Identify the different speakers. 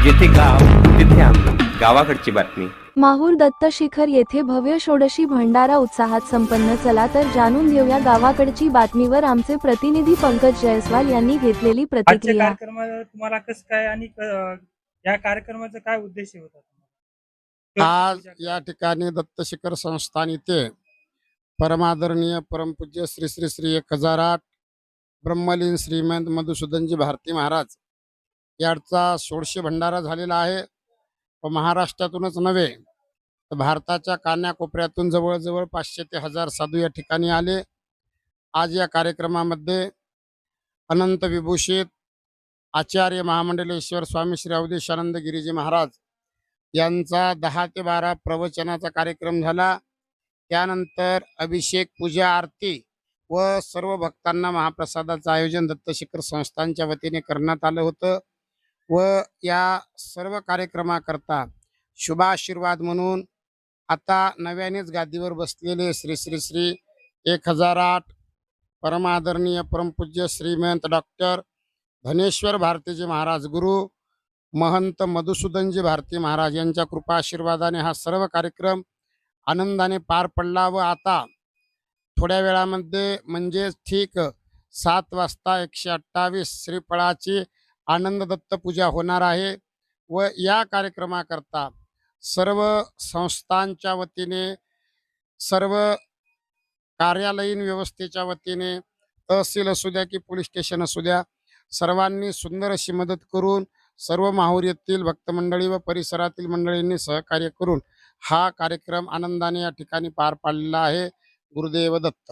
Speaker 1: जेथे गाव तिथे आम्ही, गावाकडची बातमी.
Speaker 2: माहूर दत्तशिखर येथे भव्य षोडशी भंडारा उत्साहात संपन्न. चला तर जाणून घेऊया गावाकडची बातमीवर आमचे प्रतिनिधी पंकज जयस्वाल यांनी घेतलेली
Speaker 3: आजच्या
Speaker 2: प्रतिक्रिया.
Speaker 3: कार्यक्रमाला तुम्हाला कसं काय आणि या कार्यक्रमाचा काय उद्देश होता
Speaker 4: आज या ठिकाणी दत्तशिखर संस्थान इथे परमादरणीय परमपूज्य श्री श्री श्री 1008 ब्रह्मलीन श्रीमंत मधुसूदनजी भारती महाराज यांचा षोडशी भंडारा झालेला आहे व महाराष्ट्रातूनच नव्हे तर भारताच्या कान्याकोपऱ्यातून जवळजवळ 500 ते 1000 साधू या ठिकाणी आले. आज या कार्यक्रमामध्ये अनंत विभूषित आचार्य महामंडलेश्वर स्वामी श्री अवधेशानंद गिरीजी महाराज यांचा 10 ते 12 प्रवचनाचा कार्यक्रम झाला. त्यानंतर अभिषेक, पूजा, आरती व सर्व भक्तांना महाप्रसादाचं आयोजन दत्तशिखर संस्थांच्या वतीने करण्यात आलं होतं व या सर्व कार्यक्रमाकरता शुभाशीर्वाद म्हणून आता नव्यानेच गादीवर बसलेले श्री श्री श्री 1008 परमादरणीय परमपूज्य श्रीमंत डॉक्टर धनेश्वर भारतीजी महाराज गुरु महंत मधुसूदनजी भारती महाराज यांच्या कृपा आशीर्वादाने हा सर्व कार्यक्रम आनंदाने पार पडला व आता थोड्या वेळामध्ये म्हणजे ठीक 7 वाजता 128 श्रीफळाची आनंद दत्त पूजा होणार आहे व या कार्यक्रमाकरता सर्व संस्थांच्या वतीने, सर्व कार्यालयीन व्यवस्थेच्या वतीने, तहसील असू द्या की पोलीस स्टेशन असू द्या, सर्वांनी सुंदर अशी मदत करून सर्व माहूर येथील भक्तमंडळी व परिसरातील मंडळींनी सहकार्य करून हा कार्यक्रम आनंदाने या ठिकाणी पार पाडलेला आहे. गुरुदेव दत्त.